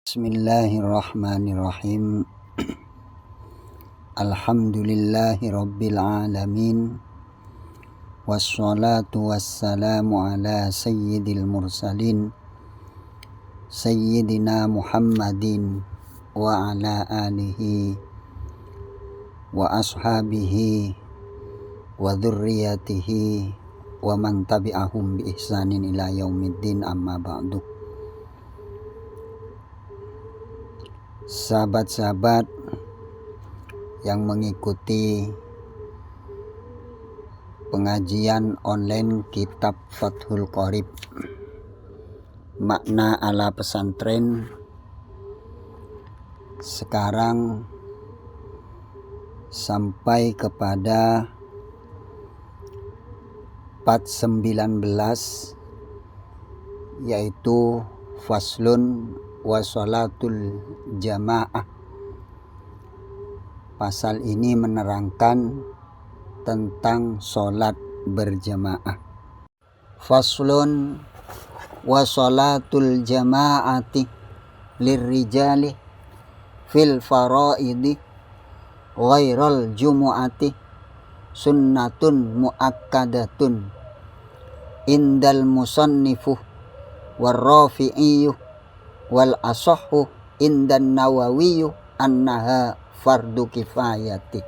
Bismillahirrahmanirrahim. Alhamdulillahi rabbil alamin. Wassalatu wassalamu ala sayyidil mursalin Sayyidina Muhammadin wa ala alihi wa ashabihi wa dhurriyatihi wa man tabi'ahum bi ihsanin ila yaumiddin, amma ba'du. Sahabat-sahabat yang mengikuti pengajian online kitab Fathul Qorib, makna ala pesantren, sekarang sampai kepada part 19, yaitu faslun wa sholatul jamaah. Pasal ini menerangkan tentang sholat berjamaah. Faslun wa sholatul jamaati lirrijali fil faraidi ghairal jumu'ati sunnatun muakkadatun indal musannifu warrafi'iyyu wal asahhu indan nawawiyyu annaha fardu kifayati.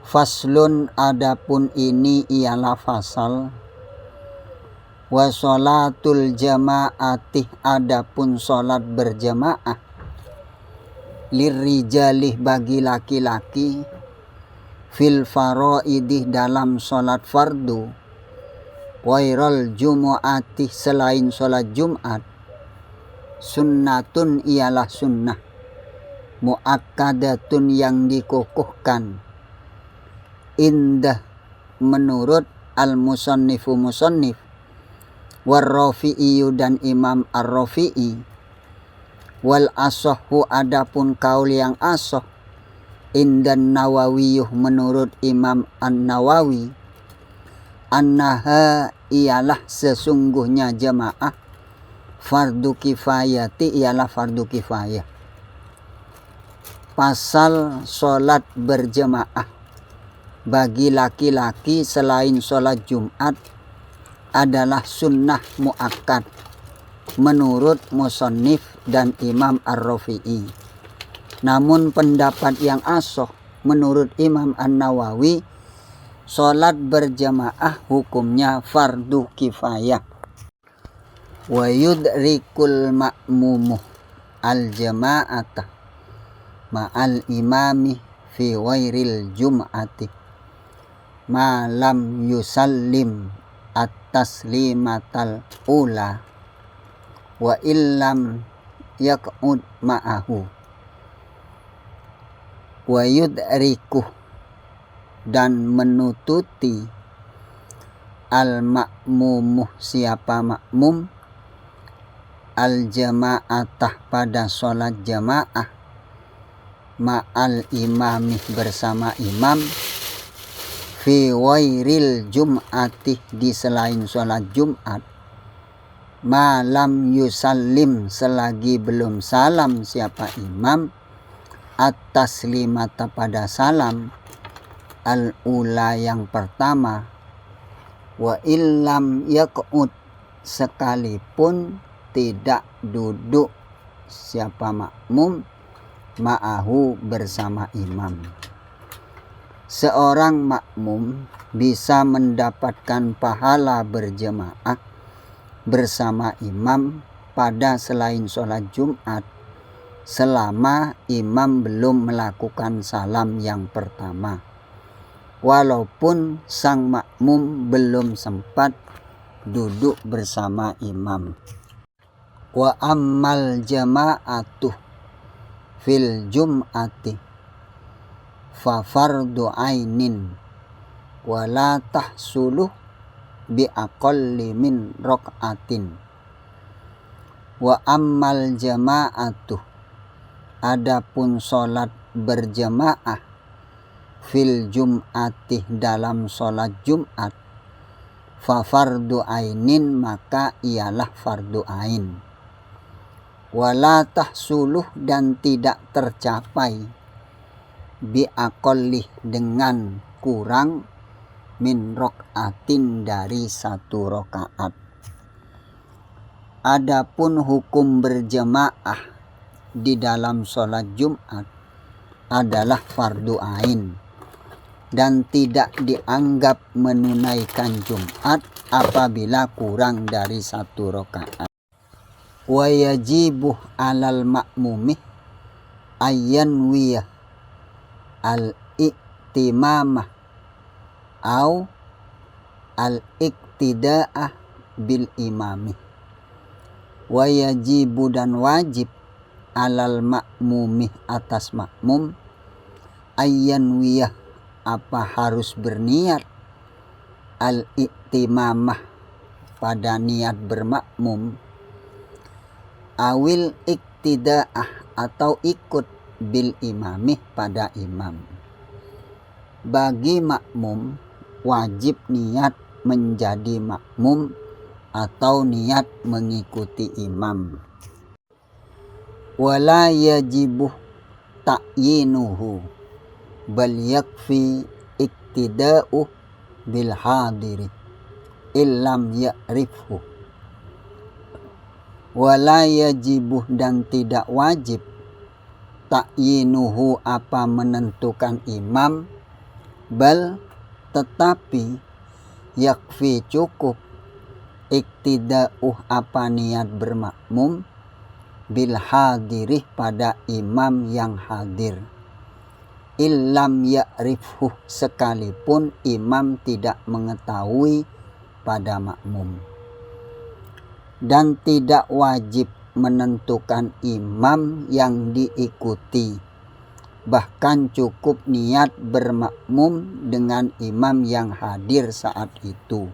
Faslun, adapun ini ialah fasal, wa sholatul jamaati, adapun sholat berjamaah, lirrijalih, bagi laki-laki, fil faraidih, dalam sholat fardu, wairal jumu'ati, selain sholat Jumat, sunnatun, ialah sunnah, muakkadatun, yang dikukuhkan, indah, menurut al-musannifu, musannif, warrafi'iyu, dan imam ar-rafi'i, wal asahhu, adapun kaul yang asah, indan nawawiyuh, menurut imam an-nawawi, annaha, ialah sesungguhnya jamaah, fardu kifayati, ialah fardu kifayah. Pasal sholat berjamaah bagi laki-laki selain sholat Jumat adalah sunnah muakkad menurut musannif dan imam ar-rafi'i. Namun pendapat yang asah menurut imam an-nawawi, sholat berjamaah hukumnya fardu kifayah. Wa yudrikul ma'mumu al-jama'ata ma'al imami fi wairil jum'ati ma lam yusallim at-taslimatal ula wa illam yaq'ud ma'ahu. Wa yudrikuh, dan menututi, al-ma'mumuh, siapa makmum, al-jama'atah, pada sholat jamaah, ma'al imamih, bersama imam, fi wairil jum'ati, di selain sholat Jumat, malam yusallim, selagi belum salam siapa imam, at-taslimata, pada salam, al-ula, yang pertama, wa illam yaq'ud, sekalipun tidak duduk siapa makmum, ma'ahu, bersama imam. Seorang makmum bisa mendapatkan pahala berjamaah bersama imam pada selain sholat Jumat selama imam belum melakukan salam yang pertama, walaupun sang makmum belum sempat duduk bersama imam. Wa ammal jama'atuh fil jum'ati fa fardu ainin wa la tahsulu bi aqalli min rak'atin. Wa ammal jama'atuh, adapun sholat berjamaah, fil jum'ati, dalam sholat Jumat, fa fardu ainin, maka ialah fardu ain. wala tahsuluh dan tidak tercapai biaqallih dengan kurang min rokaatin dari 1 rakaat. Adapun hukum berjamaah di dalam sholat Jumat adalah fardu ain dan tidak dianggap menunaikan Jumat apabila kurang dari 1 rakaat. Wa yajibu alal ma'mumi ayyan wiyah al-iktimamah au al-iktida'ah bil imami. Wa yajibu dan wajib alal ma'mumi atas makmum ayyan wiyah apa harus berniat al-iktimamah pada niat bermakmum awil iktida'ah atau ikut bil imamih pada imam. Bagi makmum wajib niat menjadi makmum atau niat mengikuti imam. Wala yajibu ta'yinuhu bal yakfi iktida'u bil hadiri illam ya'rifhu. Wala yajibu dan tidak wajib ta'yinuhu apa menentukan imam, bal tetapi yakfi cukup iktida'uh apa niat bermakmum bil hadirih pada imam yang hadir illam ya'rifhu sekalipun imam tidak mengetahui pada makmum. Dan tidak wajib menentukan imam yang diikuti, bahkan cukup niat bermakmum dengan imam yang hadir saat itu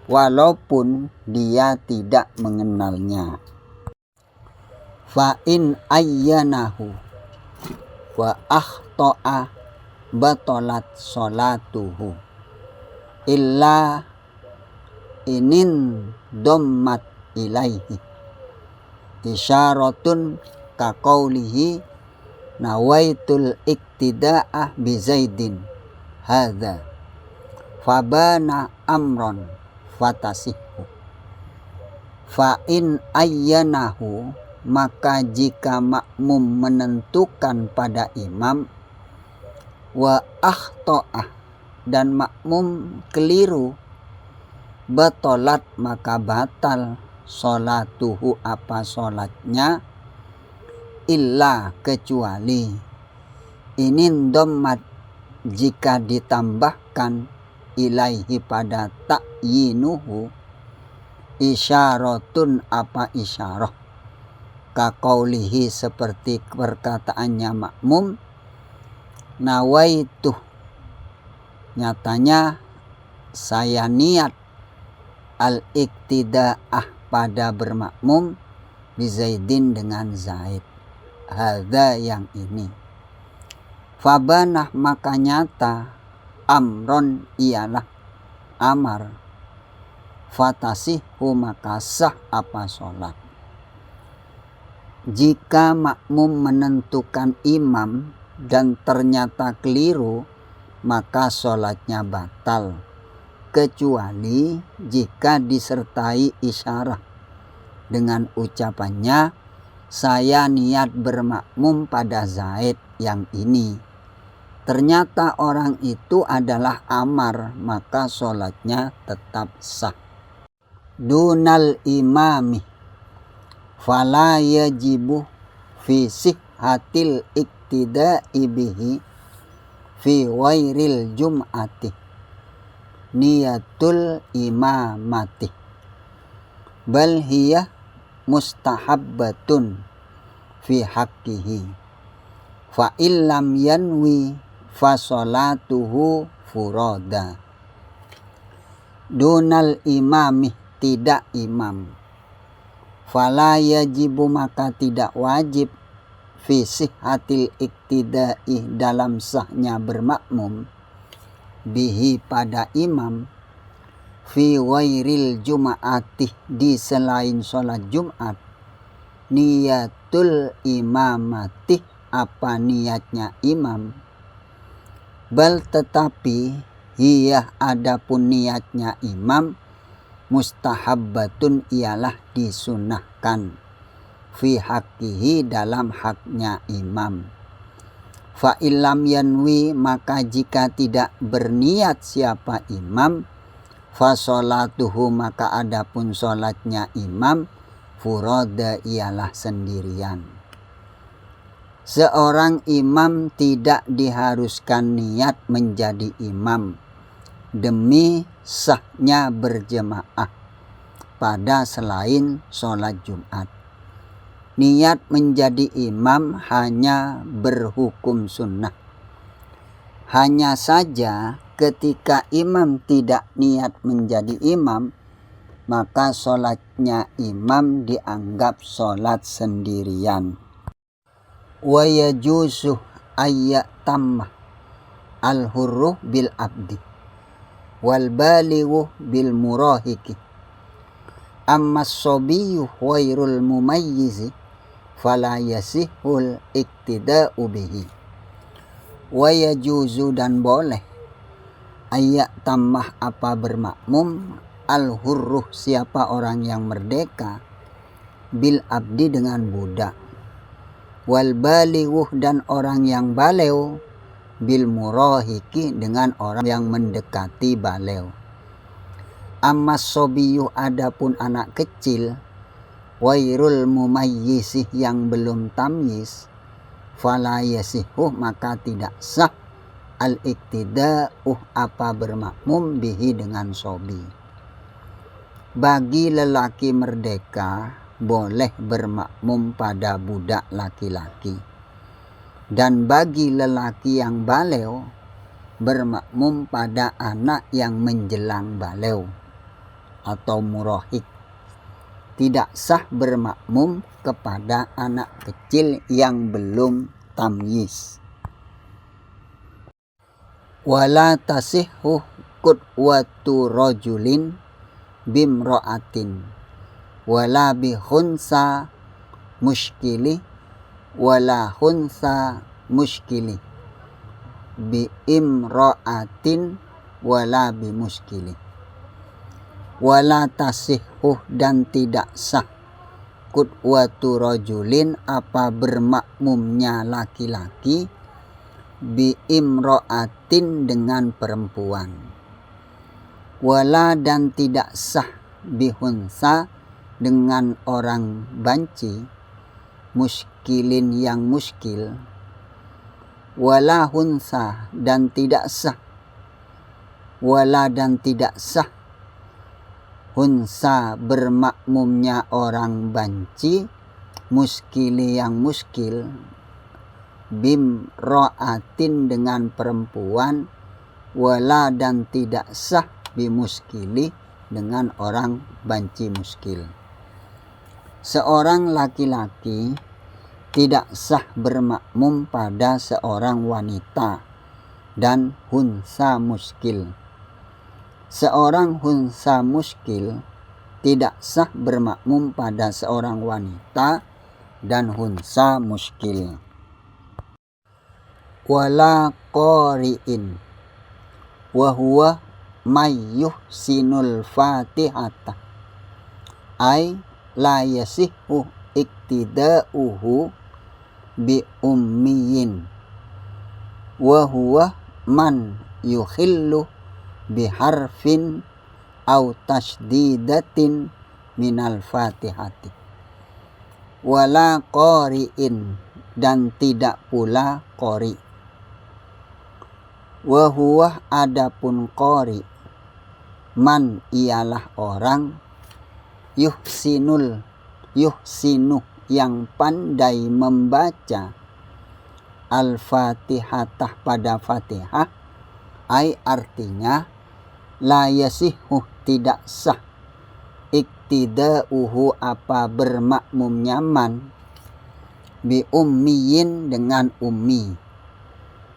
walaupun dia tidak mengenalnya. Fa in ayyanahu wa akhta'a batalat sholatuhu illa inin dommat ilaihi isyaratun kaqaulihi nawaitul iktida'ah bi Zaidin hadza fabana amron fatasihu. Fa in ayyanahu maka jika makmum menentukan pada imam wa akhto'ah dan makmum keliru batolat maka batal sholatuhu apa sholatnya illa kecuali inin dommat jika ditambahkan ilaihi pada ta'yinuhu isyaratun apa isyarah kaqaulihi seperti perkataannya makmum nawaitu nyatanya saya niat al-iktida'ah pada bermakmum bi Zaidin dengan Zaid hadza yang ini. Fabanah maka nyata amron ialah amar fatasihu maka sah apa sholat. Jika makmum menentukan imam dan ternyata keliru maka sholatnya batal kecuali jika disertai isyarah dengan ucapannya saya niat bermakmum pada Zaid yang ini. Ternyata orang itu adalah amar maka sholatnya tetap sah. Dunal imami fala yajibu fi sihhatil iktida'i bihi fi wairil jum'ati niyatul imamati bal hiya mustahabbatun fi haqqihi fa illam yanwi fa sholatuhu furada. Dunal imami tidak imam, fala yajibu maka tidak wajib fi sihhatil iktida'i dalam sahnya bermakmum bihi pada imam fi wairil jum'ati di selain sholat Jumat niyatul imamati, apa niatnya imam. Bal tetapi hiya adapun niatnya imam, mustahabbatun ialah disunahkan, fi haqqihi dalam haknya imam. Fa illam yanwi, maka jika tidak berniat siapa imam, fa sholatuhu, maka adapun sholatnya imam, furada ialah sendirian. Seorang imam tidak diharuskan niat menjadi imam demi sahnya berjemaah pada selain sholat Jumat. Niat menjadi imam hanya berhukum sunnah. Hanya saja ketika imam tidak niat menjadi imam, maka sholatnya imam dianggap sholat sendirian. Wa yajuzu ayyatamma al-hurru bil abdi wal balighu bil murahiki, amma as-sabiyyu ghairul mumayyizi fala yasihul iktida'u bihi. Wa yajuzu, dan boleh, ayyatamma apa bermakmum, al-hurruh siapa orang yang merdeka, bil abdi dengan budak, wal balighuh dan orang yang baleo, bil murahiki dengan orang yang mendekati baleo. Ammas sobiyu adapun anak kecil, wairul mumayyisih yang belum tamyiz, fala yasihu maka tidak sah al iktida'u apa bermakmum bihi dengan sobi. Bagi lelaki merdeka boleh bermakmum pada budak laki-laki, dan bagi lelaki yang baleo bermakmum pada anak yang menjelang baleo atau murahik. Tidak sah bermakmum kepada anak kecil yang belum tamyiz. Wala tasihhu qudwatu rajulin bimra'atin wala bi khunsa muskili wala khunsa muskili bi imra'atin wala bi muskili. Wala tasihhu dan tidak sah qudwatu rajulin apa bermakmumnya laki-laki bi imra'atin dengan perempuan, wala dan tidak sah bi khunsa dengan orang banci, muskilin yang muskil, wala hunsa dan tidak sah, wala dan tidak sah hunsa bermakmumnya orang banci, muskili yang muskil, bimro'atin dengan perempuan, wala dan tidak sah bimuskili dengan orang banci muskil. Seorang laki-laki tidak sah bermakmum pada seorang wanita dan hunsa muskil. Seorang hunsa muskil tidak sah bermakmum pada seorang wanita dan hunsa muskil. Wala qari'in wa huwa mayyuh sinul fatihata, ay la yasihu iktida'uhu bi ummiyin wa huwa man yukhillu bi harfin au tasdidatin minal fatihati. Wala qari'in dan tidak pula qari. Wa huwa adapun qari, man ialah orang, yuhsinu yang pandai membaca, al-fatihah pada fatihah, ay artinya la yasihu tidak sah, iktida'uhu apa bermakmumnya man, bi ummiyin dengan ummi.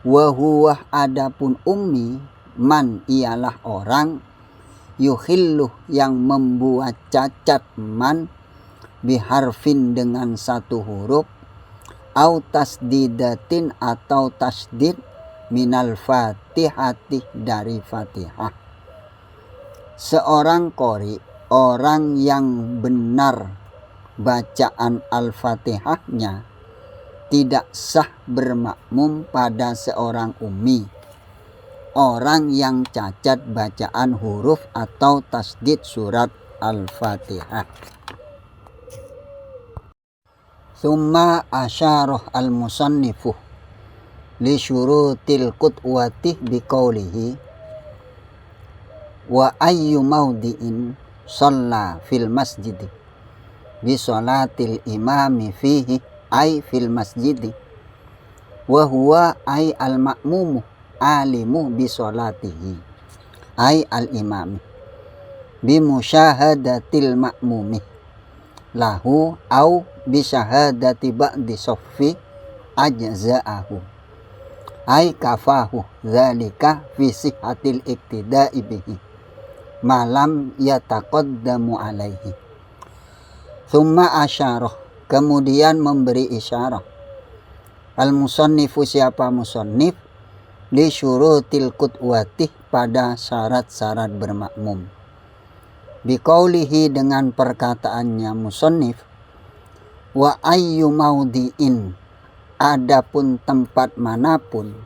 Wa huwa adapun ummi, man ialah orang, yukhillu yang membuat cacat man, biharfin dengan satu huruf, au tasdidatin atau tasdid, minal fatihati dari fatihah. Seorang qori, orang yang benar bacaan al-fatihahnya, tidak sah bermakmum pada seorang ummi, orang yang cacat bacaan huruf atau tasdid surat al-fatihah. Summa asyarah al-musannifu li syurutil qudwati biqaulihi wa ayyu maudi'in shalla fil masjidi bi sholatil imami fihi ay fil masjidi wa huwa ay al ma'mumu alimu bi sholatihi ay al imami bi musyahadatil ma'mumi lahu au bi syahadati ba'di soffi ajza'ahu ay kafahu dzalika fi sihhatil iktida'i bihi malam yataqaddamu alaihi. Summa asyarah, kemudian memberi isyarah, al-musannifu siapa musannif, li syurutil qudwati pada syarat-syarat bermakmum, biqaulihi dengan perkataannya musannif, wa ayyu maudi'in adapun tempat manapun,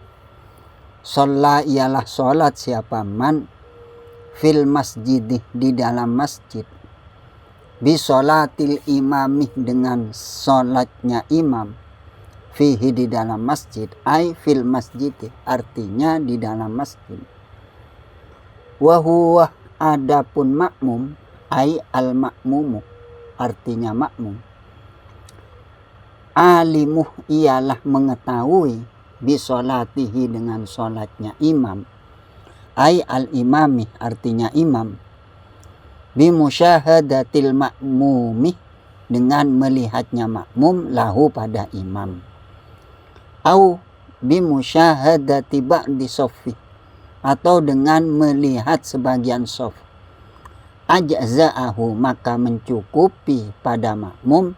sholla ialah sholat siapa man, fil masjid di dalam masjid, bi sholatil imami dengan sholatnya imam, fihi di dalam masjid, ay fil masjid artinya di dalam masjid, wa huwa adapun makmum, ay al makmumu artinya makmum, alimuh ialah mengetahui, bi sholatihi dengan sholatnya imam, ay al-imami artinya imam, bi musyahadatil ma'mumi dengan melihatnya makmum lahu pada imam, au bi musyahadati ba'di soffi atau dengan melihat sebagian sof, ajza'ahu maka mencukupi pada makmum,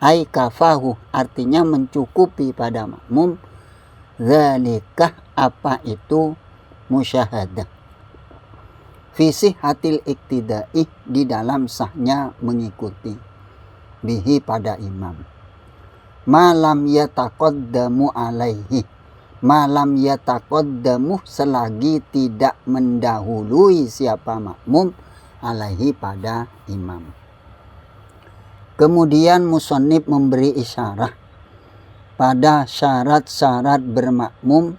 ay kafahu artinya mencukupi pada makmum, zalikah apa itu musyahadah, fi sihhatil iktida'i di dalam sahnya mengikuti, bihi pada imam, malam yataqaddamu alaihi, malam yataqaddamu selagi tidak mendahului siapa makmum, alaihi pada imam. Kemudian musannif memberi isyarah pada syarat-syarat bermakmum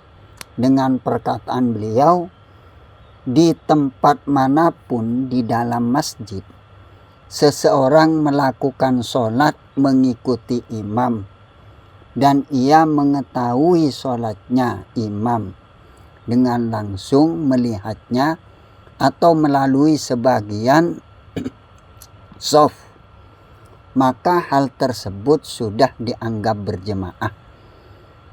dengan perkataan beliau, di tempat manapun di dalam masjid seseorang melakukan sholat mengikuti imam dan ia mengetahui sholatnya imam dengan langsung melihatnya atau melalui sebagian sof, maka hal tersebut sudah dianggap berjemaah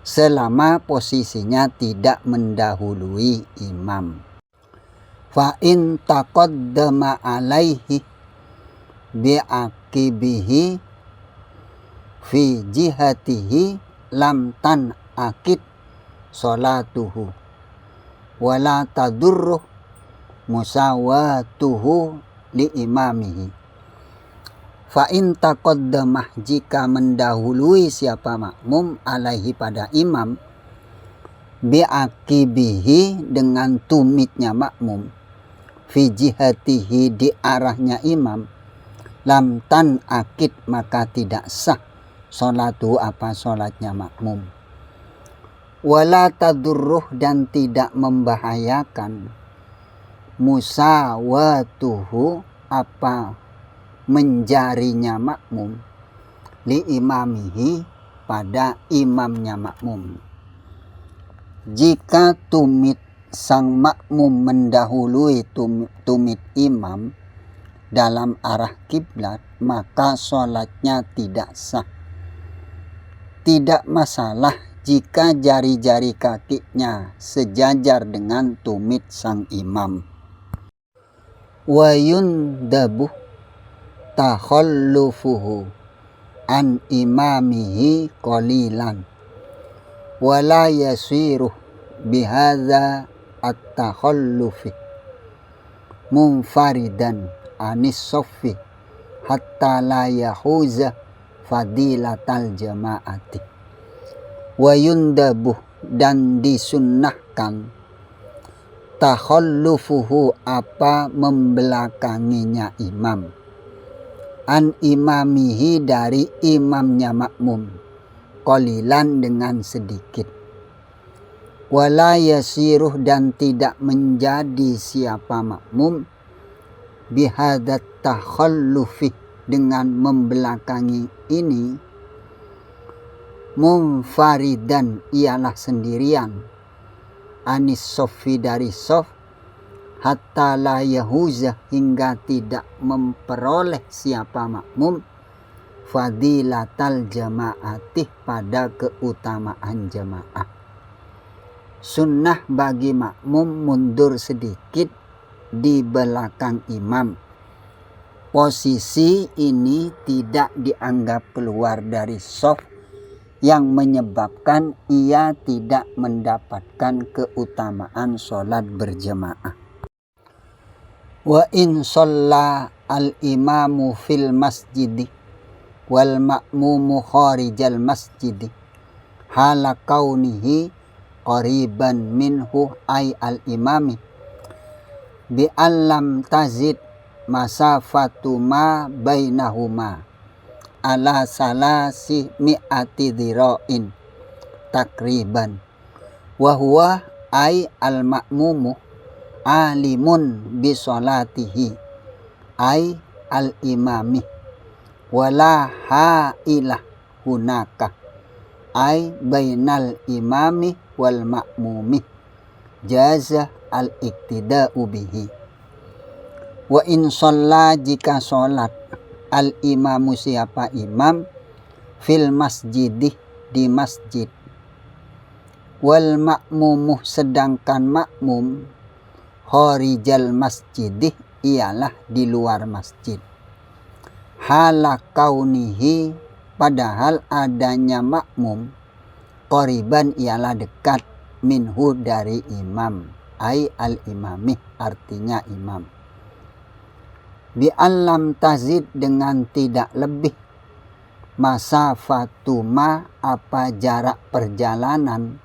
selama posisinya tidak mendahului imam. Fa in taqaddama alaihi bi'aqibihi fi jihatihi lam tan akid sholatuhu wala tadurruh musawatuhu li imamihi. Fa in taqaddamah jika mendahului siapa makmum alaihi pada imam, bi'aqibihi dengan tumitnya makmum, fi jihatihi di arahnya imam, lam tan akid maka tidak sah sholatu apa sholatnya makmum, wala tadurruh dan tidak membahayakan, musawatuhu apa menjarinya makmum, li imamihi pada imamnya makmum. Jika tumit sang makmum mendahului tumit imam dalam arah kiblat, maka sholatnya tidak sah. Tidak masalah jika jari-jari kakinya sejajar dengan tumit sang imam. Wa yundabu takhallufuhu an imamihi qalilan wala yasiruh bihadza at-takhallufi munfaridan anis soffi hatta la yahuza fadilatal jama'ati. Wa yundabuh, dan disunnahkan, takhallufuhu, apa membelakanginya imam, an imamihi, dari imamnya makmum, qalilan, dengan sedikit, wala yasiruh, dan tidak menjadi siapa makmum, bihadat takhallufi, dengan membelakangi ini, munfaridan, ialah sendirian, anis sofi, dari sof, hatta la yahuza, hingga tidak memperoleh siapa makmum, fadilatal jama'ati, pada keutamaan jamaah. Sunnah bagi makmum mundur sedikit di belakang imam. Posisi ini tidak dianggap keluar dari sof yang menyebabkan ia tidak mendapatkan keutamaan sholat berjamaah. Wa in shalla al-imamu fil masjidi wal ma'mumu kharijal masjidi hala kaunihi qariban minhu ay al-imami bi allam tazid masafatu ma bainahuma ala salasi mi'ati dhira'in takriban, wa huwa ay al-ma'mumu alimun bi sholatihi ay al-imami, wala ha'ilah hunaka ay bainal imami wal ma'mumi, jaza al-iktida'u bihi. Wa in sholla, jika sholat, al-imamu, siapa imam, fil masjidih, di masjid, wal ma'mumuh, sedangkan makmum, kharijal masjidih, ialah di luar masjid, hala kaunihi, padahal adanya makmum, qariban, ialah dekat, minhu, dari imam, ay al-imamih, artinya imam, bi alam tazid, dengan tidak lebih, masafatuma, apa jarak perjalanan,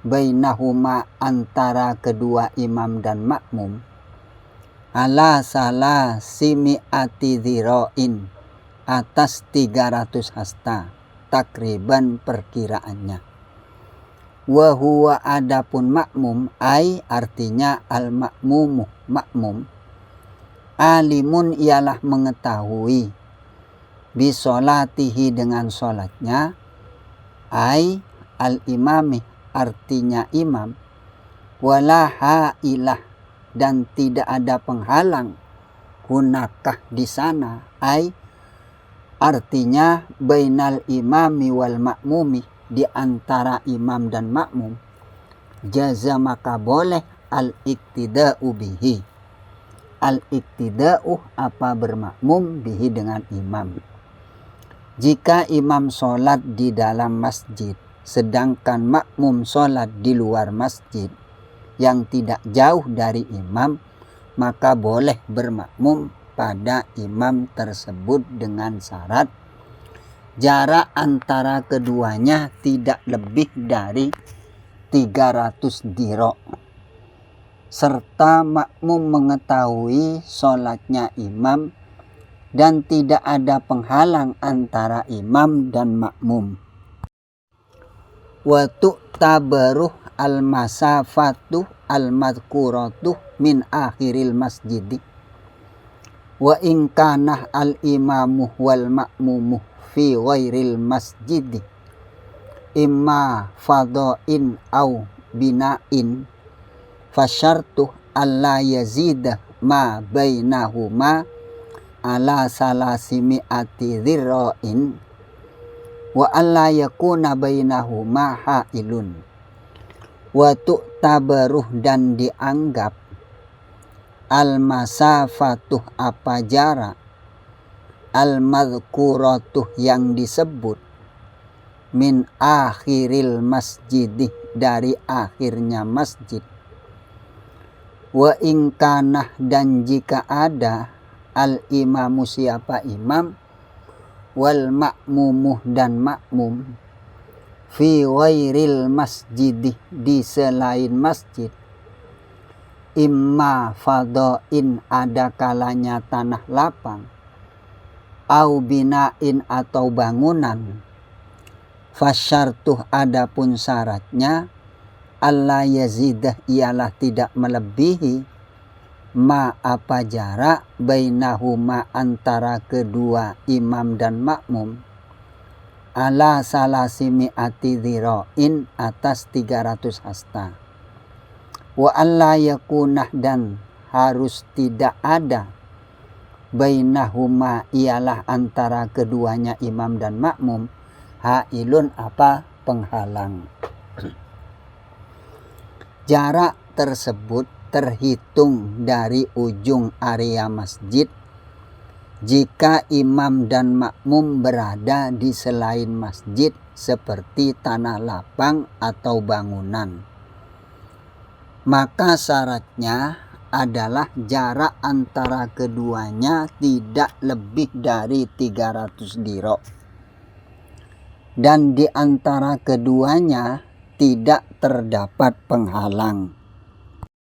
bainahuma, antara kedua imam dan makmum, ala salah simi'ati dhira'in, atas 300 hasta, takriban, perkiraannya. Wa huwa, adapun makmum, ay artinya al-makmumu, makmum, alimun, ialah mengetahui, bisolatihi, dengan sholatnya, ay al-imami, artinya imam, wala ha'ilah, dan tidak ada penghalang, hunakah, di sana, ay artinya bainal imami wal ma'mumi, di antara imam dan makmum, jaza, maka boleh, al-iktida'u bihi, al-iktida'u, apa bermakmum, bihi, dengan imam. Jika imam sholat di dalam masjid, sedangkan makmum sholat di luar masjid yang tidak jauh dari imam, maka boleh bermakmum pada imam tersebut dengan syarat jarak antara keduanya tidak lebih dari 300 dhira', serta makmum mengetahui sholatnya imam dan tidak ada penghalang antara imam dan makmum. Wa tu'tabaruh al-masafatu al-madhkuratu min akhiril masjidi wa in kana al-imamu wal ma'mumu fi ghairil masjidi imma fadha'in au bina'in fasyartu alla yazida ma bainahuma ala salasimi'ati dhira'in wa alla yakuna bainahuma ha'ilun. Wa tu'tabaruh, dan dianggap, al-masafatuh, apa jarak, al-madhkuratuh yang disebut min akhiril masjid dari akhirnya masjid. Wa ingkanah dan jika ada al-imamu siapa imam wal ma'mumuh dan makmum fi ghairil masjid di selain masjid, imma fadhain ada kalanya tanah lapang, au binain atau bangunan, fasyartuh adapun syaratnya alla yazidah ialah tidak melebihi ma apa jarak bainahuma antara kedua imam dan makmum ala salasimi ati dhira'in atas 300 hasta. Wa alla yakunah dan harus tidak ada bainahuma ialah antara keduanya imam dan makmum hailun apa penghalang. Jarak tersebut terhitung dari ujung area masjid jika imam dan makmum berada di selain masjid seperti tanah lapang atau bangunan. Maka syaratnya adalah jarak antara keduanya tidak lebih dari 300 diro. Dan di antara keduanya tidak terdapat penghalang.